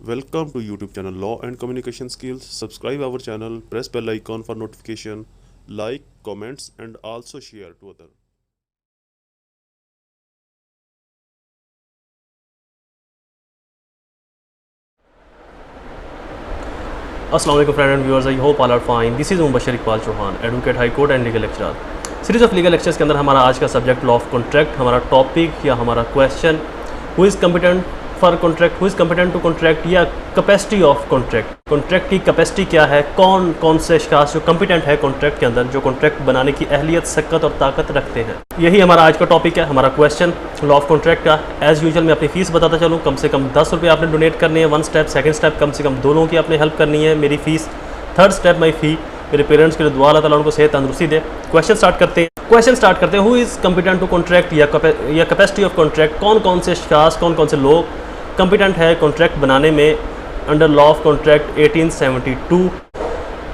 Welcome to YouTube channel Law and Communication Skills. Subscribe our channel, press bell icon for notification, like, comments and also share to others. Assalamu alaikum friends and viewers, I hope all are fine. This is Mubashir Iqbal Chauhan, Advocate High Court and Legal Lecturer. Series of legal lectures के अंदर हमारा आज का subject law of contract, हमारा topic या हमारा question who is competent for contract, who is competent to contract या capacity of contract. Contract की कैपेसिटी क्या है, कौन कौन से अशखास जो कम्पिटेंट है कॉन्ट्रैक्ट के अंदर, जो कॉन्ट्रैक्ट बनाने की अहलियत, सकत और ताकत रखते हैं। यही हमारा आज का टॉपिक है, हमारा क्वेश्चन लॉ ऑफ कॉन्ट्रैक्ट का। एज़ यूजुअल मैं अपनी फ़ीस बताता चलूँ, कम से कम 10 रुपये आपने डोनेट करने हैं, 1 स्टेप। सेकंड स्टेप कम से कम 2 लोगों की आपने हेल्प करनी है, मेरी फ़ीस। थर्ड स्टेप माई फ़ी, मेरे पेरेंट्स के लिए दुआ अल्लाह ताला उनको सेहत तंदुरुस्ती दे। क्वेश्चन स्टार्ट करते हैं। Who is competent to contract या कैपेसिटी ऑफ कॉन्ट्रैक्ट, कौन कौन से अशखास, कौन कौन से लोग कम्पिटेंट है कॉन्ट्रैक्ट बनाने में अंडर लॉ ऑफ कॉन्ट्रैक्ट 1872।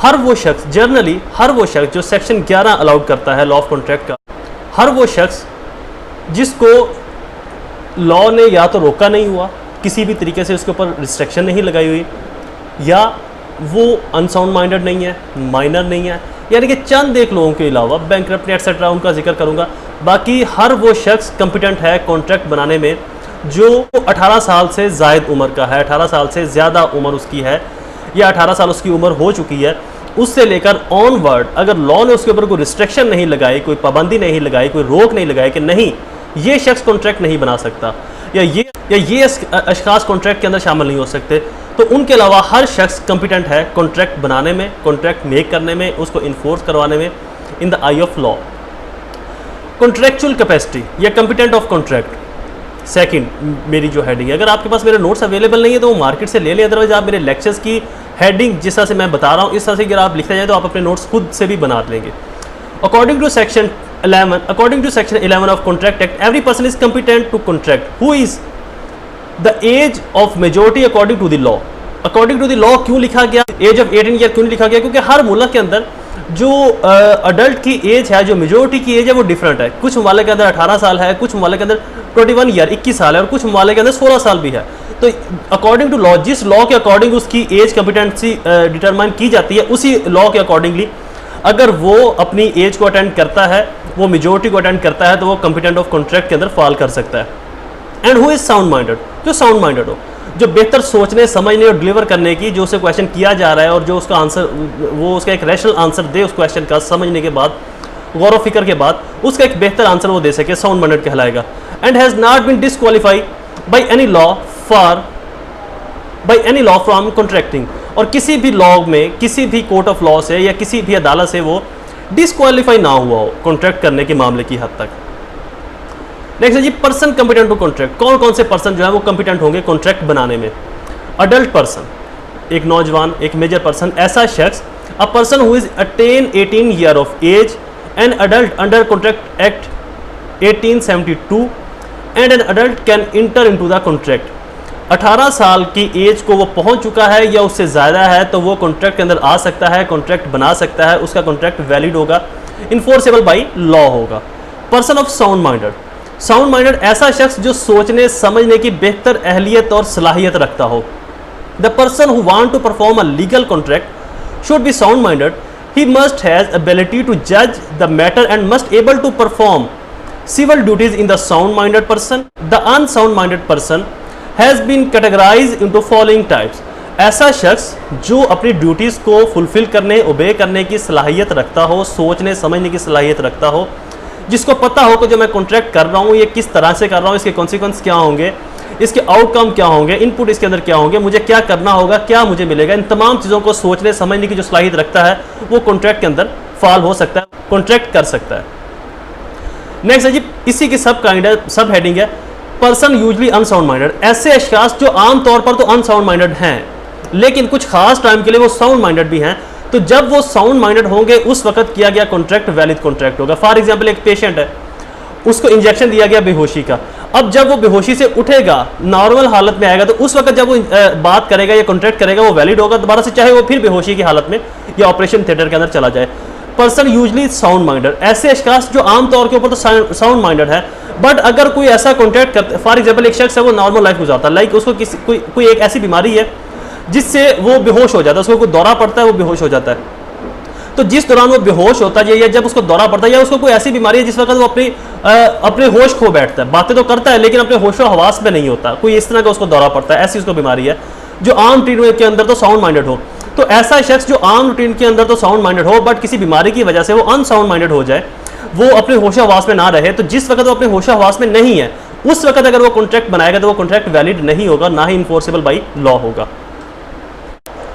हर वो शख्स, जनरली हर वो शख्स जो सेक्शन 11 अलाउड करता है लॉ ऑफ कॉन्ट्रैक्ट का, हर वो शख्स जिसको लॉ ने या तो रोका नहीं हुआ, किसी भी तरीके से उसके ऊपर रिस्ट्रिक्शन नहीं लगाई हुई, या वो अनसाउंड माइंडेड नहीं है, माइनर नहीं है, यानी कि चंद एक लोगों के अलावा बैंकरप्टी एक्सेट्रा उनका जिक्र करूंगा, बाकी हर वो शख्स कॉम्पिटेंट है कॉन्ट्रैक्ट बनाने में जो 18 साल से ज़ायद उम्र का है, 18 साल से ज़्यादा उम्र उसकी है, या 18 साल उसकी उम्र हो चुकी है, उससे लेकर ऑनवर्ड अगर लॉ ने उसके ऊपर कोई रिस्ट्रिक्शन नहीं लगाई, कोई पाबंदी नहीं लगाई, कोई रोक नहीं लगाई कि नहीं ये शख्स कॉन्ट्रैक्ट नहीं बना सकता, या ये अशखास कॉन्ट्रैक्ट के अंदर शामिल नहीं हो सकते, तो उनके अलावा हर शख्स कॉम्पिटेंट है कॉन्ट्रैक्ट बनाने में, कॉन्ट्रैक्ट मेक करने में, उसको इन्फोर्स करवाने में इन the eye of law. Contractual capacity या कॉम्पिटेंट ऑफ कॉन्ट्रैक्ट सेकंड मेरी जो हेडिंग है। अगर आपके पास मेरे नोट्स अवेलेबल नहीं है तो वो मार्केट से ले लें, अदरवाइज आप मेरे लेक्चर्स की हेडिंग जिस तरह से मैं बता रहा हूँ इस तरह से अगर आप लिखते जाए तो आप अपने नोट्स खुद से भी बना लेंगे। According to section 11 of contract act, every person is competent to contract who is the age of majority according to the law. According to the law क्यों लिखा गया, एज ऑफ 18 ईयर क्यों लिखा गया, क्योंकि हर मुल्क के अंदर जो अडल्ट की एज है, जो मेजोरिटी की एज है वो डिफरेंट है। कुछ ममालिक के अंदर 18 साल है, कुछ ममालिक के अंदर 21 ईयर 21 साल है, और कुछ ममालिक के अंदर 16 साल भी है। तो अकॉर्डिंग टू लॉ, जिस लॉ के अकॉर्डिंग उसकी एज कॉम्पिटेंसी डिटरमाइन की जाती है, उसी लॉ के अकॉर्डिंगली अगर वो अपनी एज को अटेंड करता है, वो मेजोरिटी को अटेंड करता है, तो वो कॉम्पिटेंट ऑफ कॉन्ट्रैक्ट के अंदर फॉल कर सकता है। And who is sound minded, जो साउंड माइंडेड हो, जो बेहतर सोचने, समझने और डिलीवर करने की, जो उसे क्वेश्चन किया जा रहा है और जो उसका आंसर, वो उसका एक रैशनल आंसर दे उस क्वेश्चन का, समझने के बाद, गौर व फिक्र के बाद उसका एक बेहतर आंसर वो दे सके, साउंड माइंडेड कहलाएगा। And has not been disqualified by any law from contracting, और किसी भी लॉ में, किसी भी कोर्ट ऑफ लॉ से या किसी भी अदालत से वो डिस्क्वालीफाई ना हुआ हो कॉन्ट्रैक्ट करने के मामले की हद तक। नेक्स्ट है जी पर्सन कॉम्पिटेंट टू कॉन्ट्रैक्ट। कौन कौन से पर्सन जो है वो कॉम्पिटेंट होंगे कॉन्ट्रैक्ट बनाने में। अडल्ट पर्सन, एक नौजवान, एक मेजर पर्सन, ऐसा शख्स, a person who is attain 18 year of age, an adult under contract act 1872, and an adult can enter into the contract. 18 साल की एज को वो पहुंच चुका है या उससे ज़्यादा है तो वो कॉन्ट्रैक्ट के अंदर आ सकता है, कॉन्ट्रैक्ट बना सकता है, उसका कॉन्ट्रैक्ट वैलिड होगा, इन्फोर्सेबल बाई लॉ होगा। Person of sound minded, sound minded ऐसा शख्स जो सोचने समझने की बेहतर अहलियत और सलाहियत रखता हो। The person who want to perform a legal contract should be sound minded, he must has ability to जज the matter and must able to perform civil duties in the sound minded person. The unsound minded person has been categorised into following types. ऐसा शख्स जो अपनी duties को fulfil करने, ओबे करने की सलाहियत रखता हो, सोचने समझने की सलाहियत रखता हो, जिसको पता हो कि जो मैं कॉन्ट्रैक्ट कर रहा हूँ ये किस तरह से कर रहा हूँ, इसके कॉन्सिक्वेंस क्या होंगे, इसके आउटकम क्या होंगे, इनपुट इसके अंदर क्या होंगे, मुझे क्या करना होगा, क्या मुझे मिलेगा, इन तमाम चीज़ों को सोचने समझने की जो सलाहियत रखता है वो कॉन्ट्रैक्ट के अंदर फॉल हो सकता है, कॉन्ट्रैक्ट कर सकता है। नेक्स्ट है जी, इसी की सब हेडिंग है पर्सन यूजली अनसाउंड माइंडेड। ऐसे अशखास जो आमतौर पर तो अनसाउंड माइंडेड हैं लेकिन कुछ खास टाइम के लिए वो साउंड माइंडेड भी हैं, तो जब वो साउंड माइंडेड होंगे उस वक्त किया गया कॉन्ट्रैक्ट वैलिड कॉन्ट्रैक्ट होगा। फॉर एग्जांपल एक पेशेंट है, उसको इंजेक्शन दिया गया बेहोशी का, अब जब वो बेहोशी से उठेगा, नॉर्मल हालत में आएगा, तो उस वक्त जब वो बात करेगा या कॉन्ट्रैक्ट करेगा वो वैलिड होगा दोबारा से, चाहे वो फिर बेहोशी की हालत में या ऑपरेशन थिएटर के अंदर चला जाए। पर्सन यूजली साउंड माइंडेड, ऐसे अशखास जो आमतौर के ऊपर तो साउंड माइंडेड है, बट अगर कोई ऐसा कॉन्ट्रैक्ट करते, फॉर एग्जाम्पल एक शख्स है वो नॉर्मल लाइफ गुजारता है, लाइक उसको कोई एक ऐसी बीमारी है जिससे वो बेहोश हो जाता है, उसको कोई दौरा पड़ता है, वो बेहोश हो जाता है। तो जिस दौरान वो बेहोश होता है या जब उसको दौरा पड़ता है या उसको कोई ऐसी बीमारी है जिस वक्त वो अपने होश खो बैठता है, बातें तो करता है लेकिन अपने होशो हवास में नहीं होता, कोई इस तरह का उसको दौरा पड़ता है, ऐसी उसको बीमारी है जो आम रूटीन के अंदर तो साउंड माइंडेड हो। तो ऐसा शख्स जो आम रूटीन के अंदर तो साउंड माइंडेड हो बट किसी बीमारी की वजह से वो अनसाउंड माइंडेड हो जाए, वो अपने होशो हवास में ना रहे, तो जिस वक्त वो अपने होशो हवास में नहीं है उस वक्त अगर वो कॉन्ट्रैक्ट बनाएगा तो वो कॉन्ट्रैक्ट वैलिड नहीं होगा, ना ही इन्फोर्सेबल बाई लॉ होगा।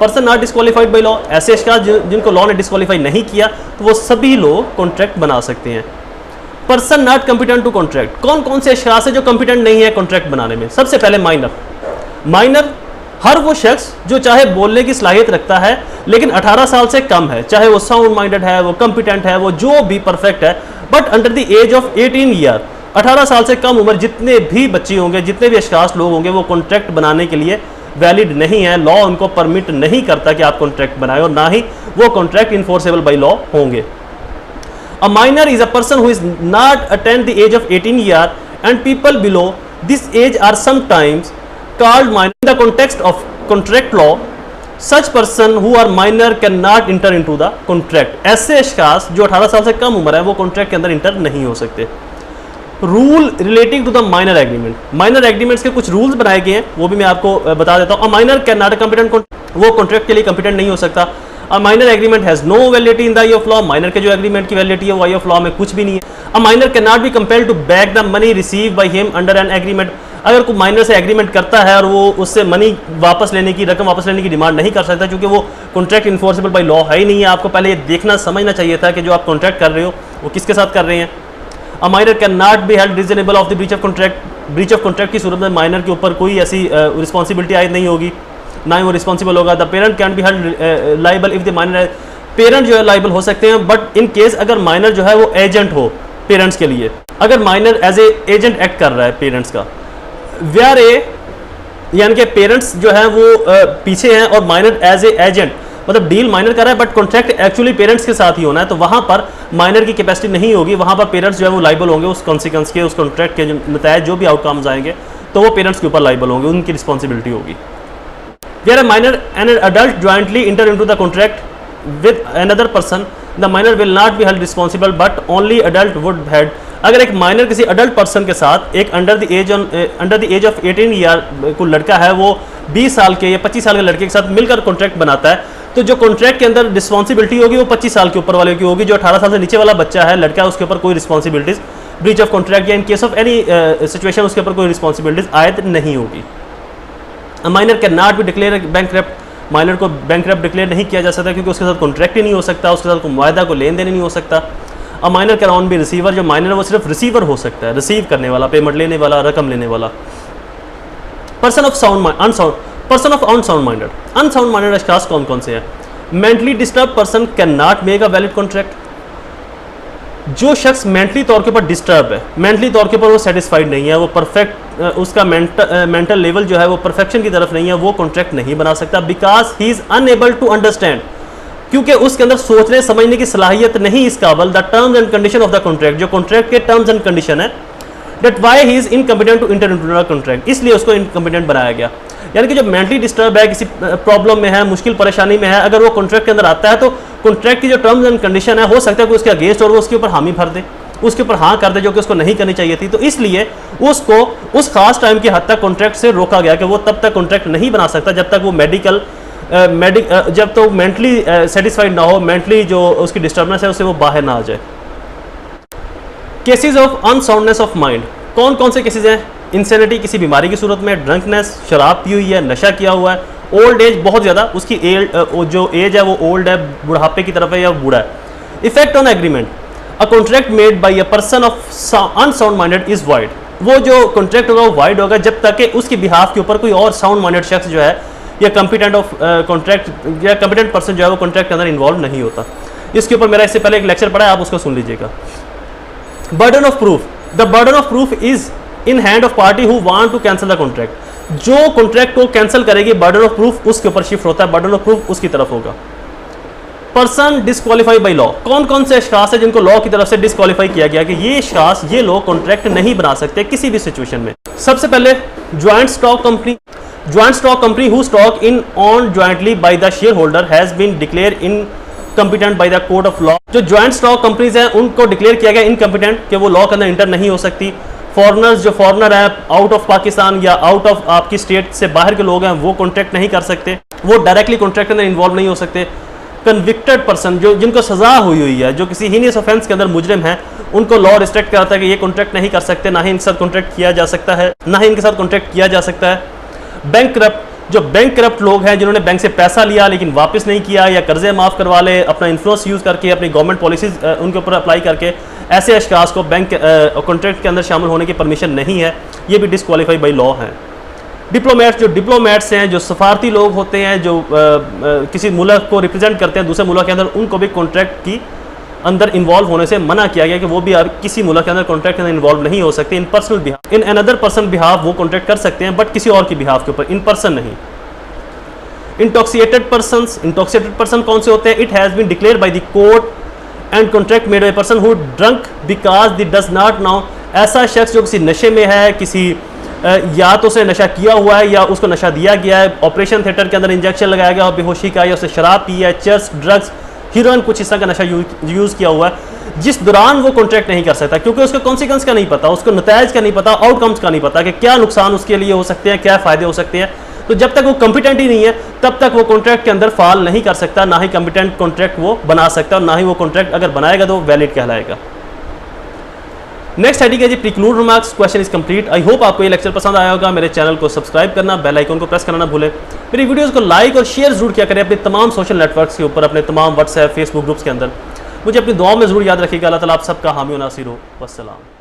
Person not disqualified by law, ऐसे अशख्यास जिनको लॉ ने डिस्क्वालीफाई नहीं किया तो वो सभी लोग कॉन्ट्रैक्ट बना सकते हैं। Person not competent to contract, कौन कौन से अशख्यास है जो कॉम्पिटेंट नहीं है कॉन्ट्रैक्ट बनाने में? सबसे पहले माइनर। माइनर हर वो शख्स जो चाहे बोलने की सलाहियत रखता है लेकिन 18 साल से कम है, चाहे वो साउंड माइंडेड है, वो कॉम्पिटेंट है, वो जो भी परफेक्ट है, but under the age of 18 year, 18 साल से कम उम्र जितने भी बच्चे होंगे, जितने भी अशख्यास लोग होंगे, वो कॉन्ट्रैक्ट बनाने के लिए वैलिड नहीं है। लॉ उनको परमिट नहीं करता कि आप कॉन्ट्रैक्ट बनाए और ना ही वो कॉन्ट्रैक्ट इन्फोर्सेबल बाई लॉ होंगे। A minor is a person who is not attained the age of 18 year and people below this age are sometimes called minor. In the context of contract law, such person who are minor cannot enter into the contract. ऐसे अशख्यास जो 18 साल से कम उम्र है वो contract के अंदर inter नहीं हो सकते। Rule relating to the minor agreement, minor agreements के कुछ रूल्स बनाए गए हैं, वो भी मैं आपको बता देता हूँ। माइनर कैन नॉट कॉम्पिटेंट, वो कॉन्ट्रैक्ट के लिए कॉम्पिटेंट नहीं हो सकता। A minor agreement has no validity in the eye of law, minor के जो एग्रीमेंट की वैलिडिटी है वो आई ऑफ लॉ में कुछ भी नहीं है। A minor can not be compelled to back the money receive by him under an agreement, अगर कोई माइनर से एग्रीमेंट करता है और वो उससे मनी वापस लेने की, रकम वापस लेने की डिमांड नहीं कर सकता क्योंकि वो कॉन्ट्रैक्ट इन्फोर्सेबल बाई लॉ है ही नहीं है। आपको पहले ये देखना समझना चाहिए था कि जो आप कॉन्ट्रैक्ट कर रहे हो वो किसके साथ कर रहे हैं। अ minor can not be held reasonable of the breach of contract, breach of contract की सूरत में माइनर के ऊपर कोई ऐसी रिस्पॉन्सिबिलिटी आयद नहीं होगी, ना ही वो रिस्पॉन्सिबल होगा। The parent can be held liable if the minor, parent जो है लाइबल हो सकते हैं बट इन केस अगर माइनर जो है वो एजेंट हो पेरेंट्स के लिए, अगर minor as a agent act कर रहा है पेरेंट्स का, वेयर ए यानी कि पेरेंट्स जो है वो पीछे हैं और माइनर एज ए एजेंट, मतलब डील माइनर कर रहा है बट कॉन्ट्रैक्ट एक्चुअली पेरेंट्स के साथ ही होना है, तो वहाँ पर माइनर की कैपेसिटी नहीं होगी, वहाँ पर पेरेंट्स जो है वो लाइबल होंगे उस कॉन्सिक्वेंस के, उस कॉन्ट्रैक्ट के नतीजे जो भी आउटकम्स आएंगे तो वो पेरेंट्स के ऊपर लाइबल होंगे, उनकी रिस्पॉन्सिबिलिटी होगी। Where a minor and an adult jointly enter into the contract with another person, the minor will not be held responsible but only adult would head. अगर एक माइनर किसी अडल्ट पर्सन के साथ एक under the age of 18 year को लड़का है वो 20 साल के या 25 साल के लड़के के साथ मिलकर कॉन्ट्रैक्ट बनाता है, तो जो कॉन्ट्रैक्ट के अंदर रिस्पॉन्सिबिलिटी होगी वो 25 साल के ऊपर वाले की होगी। जो 18 साल से नीचे वाला बच्चा है लड़का, उसके ऊपर कोई रिस्पॉन्सिबिलिटीज ब्रीच ऑफ कॉन्ट्रैक्ट या in case of any situation उसके ऊपर कोई रिस्पॉन्सिबिलिटीज आयद नहीं होगी। Minor can not be declare bankrupt, minor को बैंकक्रप्ट डिक्लेयर नहीं किया जा सकता क्योंकि उसके साथ कॉन्ट्रैक्ट ही नहीं हो सकता, उसके साथ कोई मुआहदा को लेन देन ही नहीं हो सकता। A minor can on be receiver, जो माइनर वो सिर्फ रिसीवर हो सकता है, रिसीव करने वाला, पेमेंट लेने वाला, रकम लेने वाला। Person of sound unsound, person of unsound minded, unsound minded अशख्यास कौन कौन से हैं? Mentally disturb person can not make a valid contract, जो शख्स मेंटली तौर के ऊपर डिस्टर्ब है, मेंटली तौर के ऊपर वो सेटिस्फाइड नहीं है, वो परफेक्ट उसका मेंटल लेवल जो है वो परफेक्शन की तरफ नहीं है, वो कॉन्ट्रैक्ट नहीं बना सकता। Because he is unable to understand, क्योंकि उसके अंदर सोचने समझने की सलाहियत नहीं इस काबल। The terms and condition of the contract, जो कॉन्ट्रैक्ट के टर्म्स एंड कंडीशन है, that why he is incompetent to enter into the contract, इसलिए उसको इनकम्पिटेंट बनाया गया। यानी कि जो मेंटली डिस्टर्ब है, किसी प्रॉब्लम में है, मुश्किल परेशानी में है, अगर वो कॉन्ट्रैक्ट के अंदर आता है तो कॉन्ट्रैक्ट की जो टर्म्स एंड कंडीशन है हो सकता है कि उसके अगेंस्ट और वो उसके ऊपर हामी भर दे, उसके ऊपर हाँ कर दे, जो कि उसको नहीं करनी चाहिए थी। तो इसलिए उसको उस खास टाइम की हद तक कॉन्ट्रैक्ट से रोका गया कि वो तब तक कॉन्ट्रैक्ट नहीं बना सकता जब तक वो जब तो मेंटली सेटिस्फाइड ना हो, मेंटली जो उसकी डिस्टर्बेंस है उससे वो बाहर ना आ जाए। Cases of unsoundness of mind, कौन कौन से केसेस हैं? इंसेनिटी, किसी बीमारी की सूरत में, ड्रंकनेस, शराब पी हुई है, नशा किया हुआ है, ओल्ड एज, बहुत ज़्यादा उसकी जो एज है वो ओल्ड है, बुढ़ापे की तरफ है या बूढ़ा है। Effect on agreement, a contract made bye a person of unsound minded is wide, वो जो कॉन्ट्रैक्ट होगा वो वाइड होगा जब तक कि उसकी बिहाफ के ऊपर कोई और साउंड माइंडेड शख्स जो है या कॉम्पिटेंट ऑफ कॉन्ट्रैक्ट या कॉम्पिटेंट पर्सन जो है वो कॉन्ट्रैक्ट के अंदर इन्वॉल्व नहीं होता। इसके ऊपर मेरा इससे पहले एक लेक्चर पढ़ा है, आप उसको सुन लीजिएगा। Burden of proof, the burden of proof is in hand of party who want to cancel the contract, जो कॉन्ट्रैक्ट को कैंसिल करेगी बर्डन ऑफ प्रूफ उसके ऊपर शिफ्ट होता है, बर्डन ऑफ प्रूफ उसकी तरफ होगा। पर्सन डिस्क्वालीफाई बाई लॉ, कौन कौन से अशखास है जिनको लॉ की तरफ से डिस्क्वालीफाई किया गया कि ये अशखास, ये लोग कॉन्ट्रैक्ट नहीं बना सकते किसी भी सिचुएशन में? सबसे पहले joint stock company, Joint stock company whose stock in owned jointly by the shareholder has been declared incompetent by the court of law. जो joint stock companies हैं उनको डिक्लेयर किया गया इनकम्पिटेंट कि वो लॉ के अंदर इंटर नहीं हो सकती. फॉरनर्स, जो फॉरनर है आउट ऑफ पाकिस्तान या आउट ऑफ आपकी स्टेट से बाहर के लोग हैं, वो कॉन्ट्रैक्ट नहीं कर सकते, वो डायरेक्टली कॉन्ट्रैक्ट के अंदर इन्वॉल्व नहीं हो सकते. कन्विक्टेड पर्सन, जो जिनको सजा हुई है, जो किसी हीनियस ऑफेंस के अंदर मुजरिम है, उनको लॉ रिस्ट्रिक्ट करता है कि ये कॉन्ट्रैक्ट नहीं कर सकते, ना ही इनके साथ कॉन्ट्रैक्ट किया जा सकता है, ना ही इनके साथ कॉन्ट्रैक्ट किया जा सकता है. बैंक करप्ट, जो बैंक करप्ट लोग हैं जिन्होंने बैंक से पैसा लिया लेकिन वापस नहीं किया या कर्जे माफ़ करवा ले, अपना इन्फ्लुएंस यूज़ करके, अपनी गवर्नमेंट पॉलिसीज उनके ऊपर अप्लाई करके, ऐसे अशखास को बैंक कॉन्ट्रैक्ट के अंदर शामिल होने की परमिशन नहीं है, ये भी डिस्क्वालीफाई बाई लॉ है. डिप्लोमेट्स, जो डिप्लोमेट्स हैं, जो सफारती लोग होते हैं, जो किसी मुल्क को रिप्रेजेंट करते हैं दूसरे मुल्क के अंदर, उनको भी कॉन्ट्रैक्ट की अंदर इन्वॉल्व होने से मना किया गया कि वो भी किसी मुल्क के अंदर कॉन्ट्रैक्ट के अंदर इन्वॉल्व नहीं हो सकते. In personal behalf, in another person behalf वो कॉन्ट्रैक्ट कर सकते हैं, बट किसी और की बिहाफ के ऊपर, इन पर्सन नहीं. इंटॉक्सिएटेड पर्सन कौन से होते हैं? It has been declared by the court and contract made by person who drunk because the does not know. ऐसा शख्स जो किसी नशे में है, किसी या तो उसने नशा किया हुआ है या उसको नशा दिया गया है, ऑपरेशन थिएटर के अंदर इंजेक्शन लगाया गया और बेहोशी का, या उसने शराब पी है, चर्स, ड्रग्स, हीरोइन, कुछ इस तरह का नशा यूज़ किया हुआ है, जिस दौरान वो कॉन्ट्रैक्ट नहीं कर सकता क्योंकि उसके कॉन्सिक्वेंस का नहीं पता, उसको नताइज का नहीं पता, आउटकम्स का नहीं पता कि क्या नुकसान उसके लिए हो सकते हैं, क्या फ़ायदे हो सकते हैं. तो जब तक वो कॉम्पिटेंट ही नहीं है तब तक वो कॉन्ट्रैक्ट के अंदर फाल नहीं कर सकता, ना ही कॉम्पिटेंट कॉन्ट्रैक्ट वो बना सकता और ना ही वो कॉन्ट्रैक्ट अगर बनाएगा तो वैलिड कहलाएगा. नेक्स्ट हेडिंग है जी preclude remarks. Question is complete. I hope आपको ये लेक्चर पसंद आया होगा. मेरे चैनल को सब्सक्राइब करना, बेल आइकन को प्रेस करना ना भूलें. मेरी वीडियोस को लाइक और शेयर जरूर किया करें अपने तमाम सोशल नेटवर्क्स के ऊपर, अपने तमाम व्हाट्सएप, फेसबुक ग्रुप्स के अंदर. मुझे अपनी दुआ में जरूर याद रखिएगा. अल्लाह ताला आप सबका हामी और नासिर हो. वस्सलाम.